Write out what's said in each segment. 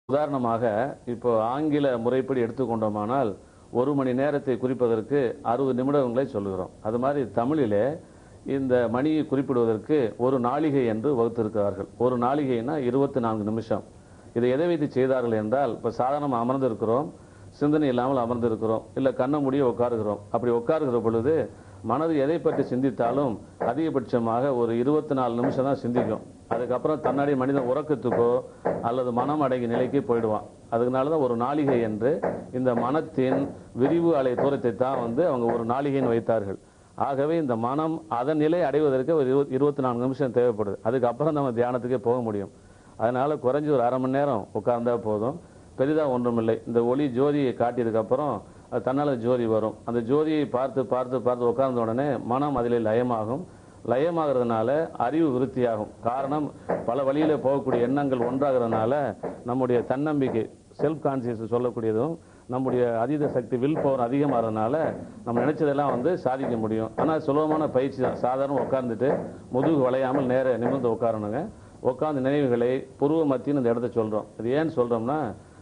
உதாரணமாக இப்போ ஆங்கில முறைப்படி எடுத்துக்கொண்டோமானால் 1 மணி நேரத்தை குறிப்பதற்கு 60 நிமிடங்களை சொல்லுகிறோம். அது மாதிரி தமிழிலே இந்த மணியை குறிப்பிடுவதற்கு ஒரு நாளிகை என்று வகுத்திருக்கிறார்கள். ஒரு நாளிகைனா 24 நிமிஷம். இதை எதை வைத்து செய்தார்கள் என்றால், இப்போ சாதாரணமாக அமர்ந்திருக்கிறோம், சிந்தனை இல்லாமல் அமர்ந்திருக்கிறோம், இல்லை கண்ண மூடிய உட்காருகிறோம். அப்படி உட்காருகிற பொழுது மனது எதை பற்றி சிந்தித்தாலும் அதிகபட்சமாக ஒரு 24 நிமிஷம் தான் சிந்திக்கும். அதுக்கப்புறம் தன்னாடி மனிதன் உறக்கத்துக்கோ அல்லது மனம் அடங்கிய நிலைக்கு போயிடுவான். அதனால தான் ஒரு நாளிகை என்று இந்த மனத்தின் விரிவு அலை தூரத்தை தான் அவங்க ஒரு நாளிகைன்னு வைத்தார்கள். ஆகவே இந்த மனம் அதன் நிலை அடைவதற்கு ஒரு 24 நிமிஷம் தேவைப்படுது. அதுக்கப்புறம் நம்ம தியானத்துக்கே போக முடியும். அதனால குறைஞ்சி ஒரு 1/2 மணி நேரம் உட்கார்ந்தா போதும். பெரிதாக ஒன்றுமில்லை. இந்த ஒளி ஜோதியை காட்டியதுக்கப்புறம் அது தன்னால் ஜோதி வரும். அந்த ஜோதியை பார்த்து பார்த்து பார்த்து உட்கார்ந்த உடனே மனம் அதில் லயமாகும். லயமாகிறதுனால அறிவு விருத்தியாகும். காரணம், பல வழியில் போகக்கூடிய எண்ணங்கள் ஒன்றாகிறதுனால நம்முடைய தன்னம்பிக்கை, செல்ஃப் கான்சியஸ் சொல்லக்கூடியதும், நம்முடைய அதீத சக்தி வில் பவர் அதிகமாகிறதுனால நம்ம நினைச்சதெல்லாம் சாதிக்க முடியும். ஆனால் சுலபமான பயிற்சி தான். சாதாரண உட்கார்ந்துட்டு முதுகு வளையாமல் நேர நிமிர்ந்து உட்காரணுங்க. உட்கார்ந்து நினைவுகளை புருவ மத்தின்னு இந்த இடத்த சொல்கிறோம். இது ஏன்னு சொல்கிறோம்னா,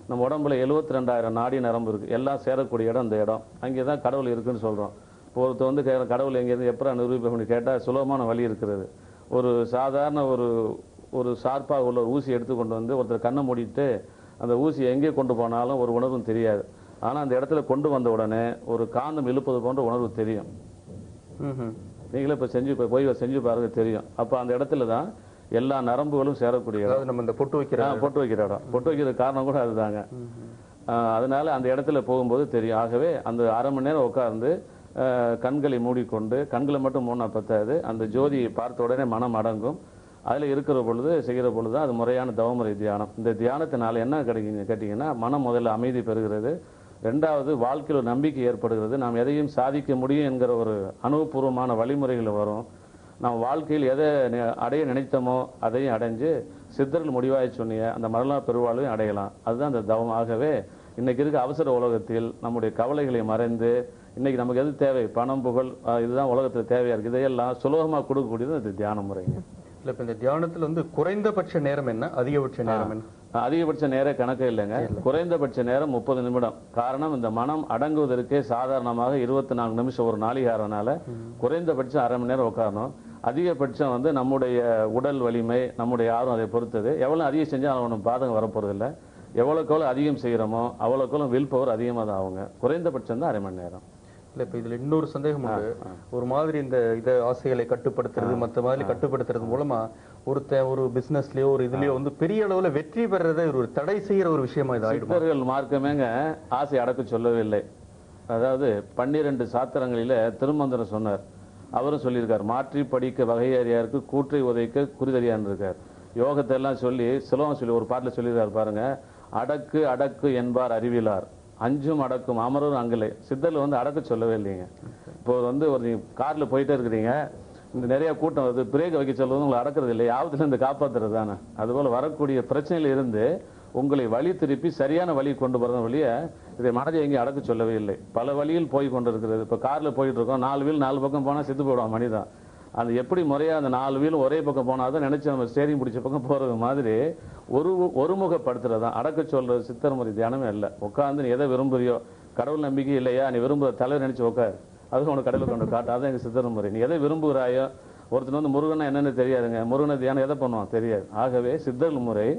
நம்ம உடம்புல 72,000 நாடி நரம்பு இருக்குது. எல்லாம் சேரக்கூடிய இடம் இந்த இடம். அங்கே தான் கடவுள் இருக்குன்னு சொல்கிறோம். இப்போ ஒருத்தர் கடவுள் எங்கேருந்து எப்போ நிரூபிப்போம்னு கேட்டால் சுலபமான வழி இருக்கிறது. ஒரு சாதாரண ஒரு ஷார்ப்பாக உள்ள ஒரு ஊசி எடுத்துக்கொண்டு ஒருத்தர் கண்ணை மூடிட்டு அந்த ஊசி எங்கே கொண்டு போனாலும் ஒரு உணர்வும் தெரியாது. ஆனால் அந்த இடத்துல கொண்டு வந்த உடனே ஒரு காந்தம் இழுப்பது போன்ற உணர்வு தெரியும். நீங்களே இப்போ போய் செஞ்சு பாருங்க, தெரியும். அப்போ அந்த இடத்துல தான் எல்லா நரம்புகளும் சேரக்கூடிய இடம். நம்ம இந்த பொட்டு வைக்கிற இடம். பொட்டு வைக்கிற காரணம் கூட அதுதாங்க. அதனால அந்த இடத்துல போகும்போது தெரியும். ஆகவே அந்த 1/2 மணி நேரம் உட்கார்ந்து கண்களை மூடிக்கொண்டு, கண்களை மட்டும் மூணா பத்தாது, அந்த ஜோதியை பார்த்த உடனே மனம் அடங்கும். அதில் இருக்கிற பொழுது செய்கிற பொழுது தான் அது முறையான தவமுறை தியானம். இந்த தியானத்தினால என்ன கிடைக்குங்க கேட்டிங்கன்னா, மனம் முதல்ல அமைதி பெறுகிறது. 2வது, வாழ்க்கையில் ஒரு நம்பிக்கை ஏற்படுகிறது. நாம் எதையும் சாதிக்க முடியும் என்கிற ஒரு அனுபவபூர்வமான வழிமுறைகள் வரும். நாம் வாழ்க்கையில் எதை அடைய நினைத்தமோ அதையும் அடைஞ்சு சித்தர்கள் முடிவாய் சொன்னிய அந்த மரண பெருவாழ்வையும் அடையலாம். அதுதான் அந்த தவம். ஆகவே இன்னைக்கு இருக்க அவசர உலகத்தில் நம்முடைய கவலைகளை மறைந்து, இன்னைக்கு நமக்கு எது தேவை, பணம், புகழ், இதுதான் உலகத்தில் தேவையா இருக்குது, இதையெல்லாம் சுலபமாக கொடுக்கக்கூடியது இந்த தியான முறைங்க. இல்லை, இப்போ இந்த தியானத்தில் குறைந்தபட்ச நேரம் என்ன, அதிகபட்ச நேரம் என்ன? அதிகபட்ச நேர கணக்கு இல்லைங்க. குறைந்தபட்ச நேரம் 30 நிமிடம். காரணம், இந்த மனம் அடங்குவதற்கே சாதாரணமாக 24 நிமிஷம் ஒரு நாளிகாரனால குறைந்தபட்சம் 1/2 மணி நேரம் உட்காரணும். அதிகபட்சம் நம்முடைய உடல் வலிமை, நம்முடைய ஆர்வம் அதை பொறுத்தது. எவ்வளோ அதிகம் செஞ்சால் ஒன்றும் பாதகம் வரப்போறதில்லை. எவ்வளோக்கு எவ்வளோ அதிகம் செய்கிறோமோ அவ்வளோக்கு வில் பவர் அதிகமாக தான் ஆகுங்க. குறைந்தபட்சம் தான் 1/2 மணி நேரம். இல்லை, இப்போ இதில் இன்னொரு சந்தேகம் உண்டு. ஒரு மாதிரி இந்த ஆசைகளை கட்டுப்படுத்துறது, மற்ற மாதிரி கட்டுப்படுத்துறது மூலமா ஒரு பிசினஸ்லயோ ஒரு இதுலயோ பெரிய அளவுல வெற்றி பெறதை ஒரு தடை செய்யற ஒரு விஷயமா இதாயிடும். மார்க்கமேங்க ஆசை அடக்க சொல்லவில்லை. அதாவது 12 சாத்திரங்களில திருமந்திரம் சொன்னார். அவரும் சொல்லியிருக்கார், மாற்றி படிக்க வகையறியாருக்கு கூற்றை உதைக்க குறிதறியான் இருக்கார். யோகத்தை எல்லாம் சொல்லி சுலபம் சொல்லி ஒரு பாட்டில் சொல்லியிருக்காரு பாருங்க. அடக்கு அடக்கு என்பார் அறிவிலார், அஞ்சும் அடக்கும் அமரும் அங்கலை. சித்தர்கள் அடக்க சொல்லவே இல்லைங்க. இப்போ ஒரு கார்ல போயிட்டே இருக்கிறீங்க, இந்த நிறைய கூட்டம் வருது, பிரேக் வைக்க சொல்வது உங்களை அடக்கிறது இல்லை, ஆபத்துல இருந்து காப்பாத்துறது தானே. அதுபோல வரக்கூடிய பிரச்சனையில இருந்து உங்களை வழி திருப்பி சரியான வழி கொண்டு போறது வழிய இதை மனதை எங்கேயும் அடக்க சொல்லவே இல்லை. பல வழியில் போய் கொண்டு இருக்கிறது. இப்போ கார்ல போயிட்டு இருக்கோம், 4 வீல் 4 பக்கம் போனா செத்து போயிடுவான் மனிதன். அது எப்படி முறையா அந்த 4 வீலும் ஒரே பக்கம் போனாதான் நினைச்சு நம்ம ஸ்டேரிங் பிடிச்ச பக்கம் போறது மாதிரி ஒருமுகப்படுத்துறதுதான் அடக்க சொல்றது. சித்தர் முறை தியானமே இல்லை. உட்காந்து நீ எதை விரும்புறியோ, கடவுள் நம்பிக்கை இல்லையா, நீ விரும்புற தலைவர் நினைச்சு உட்காரு, அது உனக்கு கடவுளை கொண்டு காட்டாதான் எங்க சித்தர் முறை. நீ எதை விரும்புகிறாயோ, ஒருத்தர் முருகனா என்னன்னு தெரியாதுங்க, முருகனை தியானம் எதை பண்ணுவான் தெரியாது. ஆகவே சித்தர் முறை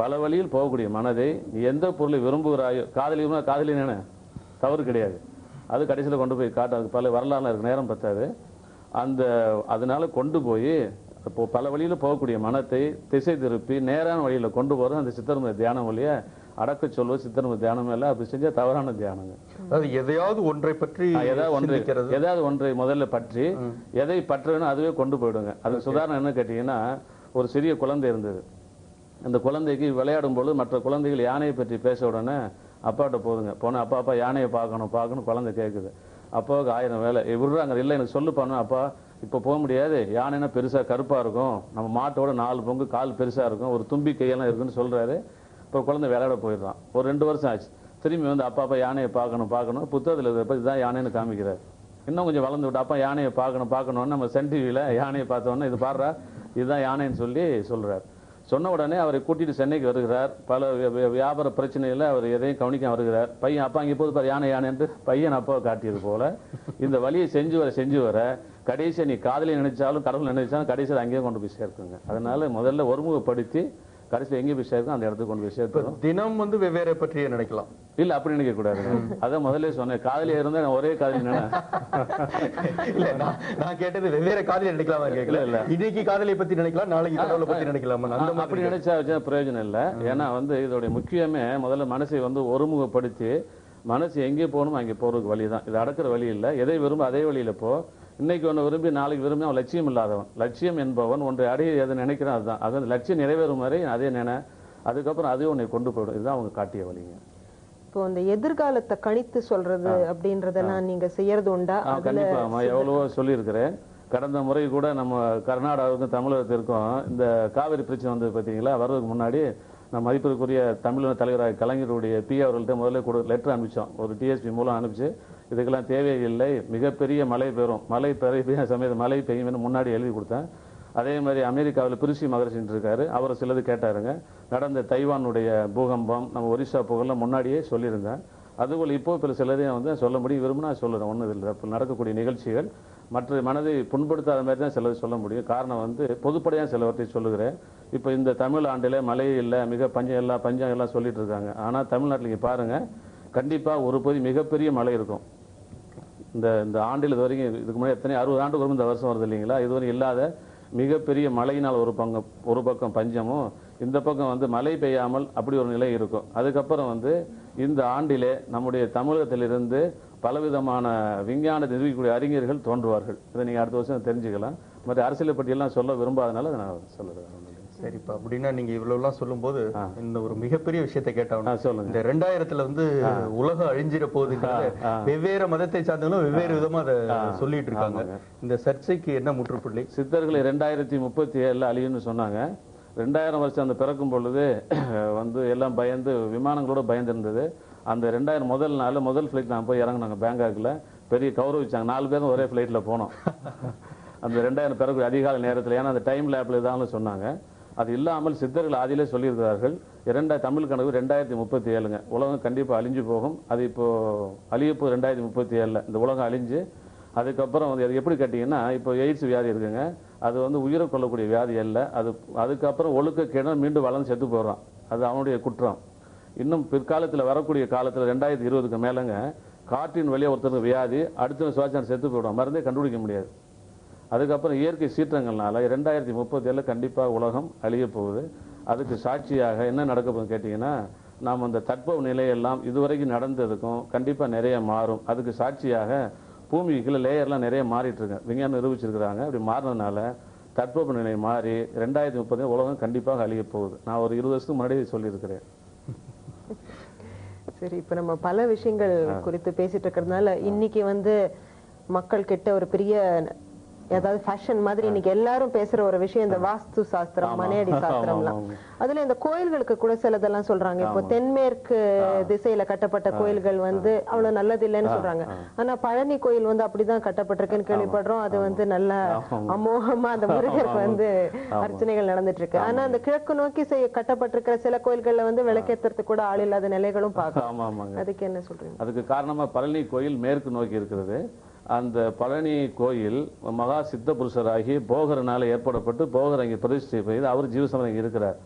பல வழியில் போகக்கூடிய மனதை நீ எந்த பொருளை விரும்புகிறாயோ, காதலினா காதலின தவறு கிடையாது, அது கடைசியில் கொண்டு போய் காட்டு. அதுக்கு பல வரலாறுல இருக்கு, நேரம் பத்தாது. அதனால கொண்டு போய் இப்போ பல வழியில போகக்கூடிய மனத்தை திசை திருப்பி நேரான வழியில கொண்டு போறது அந்த சித்தர்முறை தியானம் வழிய அடக்க சொல்வது சித்தர்முறை தியானம் இல்லை. அப்படி செஞ்சா தவறான தியானங்க. அதாவது எதையாவது ஒன்றை பற்றி ஏதாவது ஒன்றை முதல்ல பற்றி எதை பற்றணும் அதுவே கொண்டு போயிடுங்க. அது சுதாரணம் என்ன கேட்டீங்கன்னா, ஒரு சிறிய குழந்தை இருந்தது. அந்த குழந்தைக்கு விளையாடும் பொழுது மற்ற குழந்தைகள் யானையை பற்றி பேச உடனே அப்பாட்ட போன அப்பா யானையை பார்க்கணும் குழந்தை கேட்குது. அப்பாவுக்கு 1000 வேலை விடுறாங்க. இல்லை எனக்கு சொல்லு பண்ண அப்பா, இப்போ போக முடியாது, யானைனா பெருசா கருப்பா இருக்கும், நம்ம மாட்டோட 4 பங்கு கால் பெருசா இருக்கும், ஒரு தும்பி கையெல்லாம் இருக்குன்னு சொல்றாரு. இப்போ குழந்தை விளையாட போயிடுறான். ஒரு 2 வருஷம் ஆச்சு. திரும்பி அப்பா யானையை பார்க்கணும் புத்தகத்தில் இதுதான் யானைன்னு காமிக்கிறார். இன்னும் கொஞ்சம் வளர்ந்து விட்டு அப்பா யானையை பார்க்கணும்னு நம்ம சன் டிவியில யானையை பார்த்தோன்னா இது பாடுறா இதுதான் யானைன்னு சொல்லி சொல்றாரு. சொன்ன உடனே அவரை கூட்டிட்டு சென்னைக்கு வருகிறார். பல வியாபார பிரச்சனையில் அவர் எதையும் கவனிக்க வருகிறார். பையன் அப்பா அங்கே போது பாரு யானை யானை என்று பையன் அப்பாவை காட்டியது போல இந்த வழியை செஞ்சு வர கடைசியை நீ காதலை நினைச்சாலும் கடவுள் நினைச்சாலும் கடைசியில் அங்கேயே கொண்டு போய் சேர்க்குங்க. அதனால முதல்ல ஒருமுகப்படுத்தி கடைசியில் எங்கே போய் சேர்க்கும் அந்த இடத்துக்கு கொண்டு போய் சேர்க்கணும். தினம் வந்து வெவ்வேறு பற்றியே நினைக்கலாம். இல்ல அப்படி நினைக்க கூடாது. அதான் முதல்ல சொன்னேன், காதலியா இருந்தா ஒரே காதலி இல்ல நான் கேட்டது வெவ்வேறு காதலி நினைக்கலாமா கேட்கல. இல்ல இன்னைக்கு காதலை பத்தி நினைக்கலாம், நாளைக்கு கடவுளை பத்தி நினைக்கலாமா? அப்படி நினைச்சா பிரயோஜனம் இல்லை. ஏன்னா இதோடைய முக்கியமே முதல்ல மனசை ஒருமுகப்படுத்தி மனசு எங்கே போகணுமோ அங்கே போறதுக்கு வழி தான். இது அடக்கிற வழி இல்லை. எதை விரும்ப அதே வழியில போ. இன்னைக்கு ஒன்று விரும்பி நாளைக்கு விரும்பி அவன் லட்சியம் இல்லாதவன். லட்சியம் என்பவன் ஒன்றை அடைய எதை நினைக்கிறான் அதுதான். அது லட்சியம் நிறைவேறும் வரை அதே அதுக்கப்புறம் அதே உன்னை கொண்டு போயிடும். இதுதான் அவங்க காட்டிய வழிங்க. இப்போ இந்த எதிர்காலத்தை கணித்து சொல்றது அப்படின்றதெல்லாம் நீங்க செய்யறது உண்டா? கண்டிப்பா எவ்வளவோ சொல்லியிருக்கிறேன். கடந்த முறை கூட நம்ம கர்நாடகாவுக்கும் தமிழகத்திற்கும் இந்த காவிரி பிரச்சனை வந்து பார்த்தீங்களா, வர்றதுக்கு முன்னாடி நம்ம மதிப்பிற்குரிய தமிழக தலைவராக கலைஞருடைய அவர்கள்ட்ட முதல்ல லெட்டர் அனுப்பிச்சோம். ஒரு டிஎஸ்பி மூலம் அனுப்பிச்சு இதுக்கெல்லாம் தேவையில்லை, மிகப்பெரிய மழை பெறும், மழை பெய்ய சமயத்தில் மழை பெய்யும் முன்னாடி எழுதி கொடுத்தேன். அதே மாதிரி அமெரிக்காவில் பிரிசி மகரிஷின்னு இருக்காரு, அவர் சிலது கேட்டாருங்க. நடந்த தைவானுடைய பூகம்பம் நம்ம ஒரிசா புகழ்லாம் முன்னாடியே சொல்லியிருந்தேன். அதுபோல் இப்போ இப்போ சிலதையும் சொல்ல முடியும், விரும்பினா சொல்லுறேன். ஒன்றும் இல்லை, இப்போ நடக்கக்கூடிய நிகழ்ச்சிகள் மற்ற மனதை புண்படுத்தாத மாதிரி தான் சிலது சொல்ல முடியும். காரணம் பொதுப்படையாக சிலவற்றை சொல்லுகிறேன். இப்போ இந்த தமிழ் ஆண்டில் மழையே இல்லை, மிக பஞ்சம் எல்லாம் சொல்லிட்டு இருக்காங்க. ஆனால் தமிழ்நாட்டில் இங்கே பாருங்கள், கண்டிப்பாக ஒரு பகுதி மிகப்பெரிய மழை இருக்கும். இந்த ஆண்டில் இது வரைக்கும் இதுக்கு முன்னாடி எத்தனை 60 ஆண்டுக்கு வரும் இந்த வருஷம் வருது இல்லைங்களா, இதுவரை இல்லாத மிகப்பெரிய மழையினால் ஒரு பக்கம் பஞ்சமும், இந்த பக்கம் மழை பெய்யாமல் அப்படி ஒரு நிலை இருக்கும். அதுக்கப்புறம் இந்த ஆண்டிலே நம்முடைய தமிழகத்திலிருந்து பலவிதமான விஞ்ஞான நிரூபிக்கக்கூடிய அறிஞர்கள் தோன்றுவார்கள். இதை நீங்கள் அடுத்த வருஷம் தெரிஞ்சுக்கலாம். மற்ற அரசியலை பற்றியெல்லாம் சொல்ல விரும்பாதனால அதை நான் சொல்லுறேன். சரிப்பா, அப்படின்னா நீங்க இவ்வளவுலாம் சொல்லும் போது இந்த ஒரு மிகப்பெரிய விஷயத்தை கேட்டா சொல்லுங்க. இந்த 2000ல உலகம் அழிஞ்சிட போகுது, வெவ்வேறு மதத்தை சார்ந்தவங்களும் வெவ்வேறு விதமா அதை சொல்லிட்டு இருக்காங்க. இந்த சர்ச்சைக்கு என்ன முற்றுப்புள்ளி? சித்தர்களை 2037 அழியும்னு சொன்னாங்க. 2000 வருஷம் அந்த பிறக்கும் பொழுது எல்லாம் பயந்து விமானங்களோட பயந்துருந்தது. அந்த 2000 முதல் ஃபிளைட் நான் போய் இறங்கினாங்க பேங்காக்ல, பெரிய கௌரவிச்சாங்க. 4 பேரும் ஒரே ஃபிளைட்ல போனோம். அந்த 2000 பிறகு அதிகாலை நேரத்தில், ஏன்னா அந்த டைம் லேப்ல தான் சொன்னாங்க. அது இல்லாமல் சித்தர்கள் ஆதியிலே சொல்லியிருக்கிறார்கள், தமிழ் கணக்கு 2037ங்க உலகம் கண்டிப்பாக அழிஞ்சு போகும். அது இப்போ அழியப்போ 2037 இந்த உலகம் அழிஞ்சு அதுக்கப்புறம் அது எப்படி கேட்டிங்கன்னா, இப்போ எய்ட்ஸ் வியாதி இருக்குங்க, அது உயிரை கொள்ளக்கூடிய வியாதி அல்ல. அதுக்கப்புறம் ஒழுக்கக்கேடு மீண்டும் வளர்ந்து செத்து போடுறான், அது அவனுடைய குற்றம். இன்னும் பிற்காலத்தில் வரக்கூடிய காலத்தில் 2020க்கு மேலங்க காற்றின் வழியாக ஒருத்தருக்கு வியாதி, அடுத்த சுவாசம் செத்து போயிடும், மருந்தே கண்டுபிடிக்க முடியாது. அதுக்கப்புறம் இயற்கை சீற்றங்கள்னால 2037 கண்டிப்பாக உலகம் அழிய போகுது. அதுக்கு சாட்சியாக என்ன நடக்க போகுதுன்னு கேட்டிங்கன்னா, நாம் அந்த தட்பவெப்ப நிலையெல்லாம் இதுவரைக்கும் நடந்ததுக்கும் கண்டிப்பாக நிறைய மாறும். அதுக்கு சாட்சியாக பூமிக்குள்ள லேயர்லாம் நிறைய மாறிட்டு இருக்கு, விஞ்ஞானம் நிரூபிச்சிருக்கிறாங்க. அப்படி மாறினதுனால தட்பவெப்ப நிலை மாறி 2030 உலகம் கண்டிப்பாக அழிய போகுது. நான் ஒரு 20 வருஷத்துக்கு முன்னாடி சொல்லியிருக்கிறேன். சரி, இப்ப நம்ம பல விஷயங்கள் குறித்து பேசிட்டு இருக்கிறதுனால இன்னைக்கு மக்கள் கிட்ட ஒரு பெரிய ஏதாவது ஃபேஷன் மாதிரி இன்னைக்கு எல்லாரும் பேசுற ஒரு விஷயம் இந்த வாஸ்து சாஸ்திரம், மனையடி சாஸ்திரம்லாம். அதுல இந்த கோயில்களுக்கு கூட சிலதெல்லாம் சொல்றாங்க. இப்போ தென்மேற்கு திசையில கட்டப்பட்ட கோயில்கள் அவ்வளவு நல்லது இல்லைன்னு சொல்றாங்க. ஆனா பழனி கோயில் அப்படிதான் கட்டப்பட்டிருக்குன்னு கேள்விப்படுறோம். அது நல்ல அமோகமா அந்த முருகருக்கு அர்ச்சனைகள் நடந்துட்டு இருக்கு. ஆனா அந்த கிழக்கு நோக்கி கட்டப்பட்டிருக்கிற சில கோயில்கள்ல விளக்கேற்றுறதுக்கு கூட ஆள் இல்லாத நிலைகளும் பார்க்கலாம். அதுக்கு என்ன சொல்றீங்க? அதுக்கு காரணமா பழனி கோயில் மேற்கு நோக்கி இருக்கிறது. அந்த பழனி கோயில் மகா சித்த புருஷராகி போகரனால ஏற்படப்பட்டு போகர் அங்கே பிரதிஷ்டை செய்து அவர் ஜீவசமரம் இருக்கிறார்.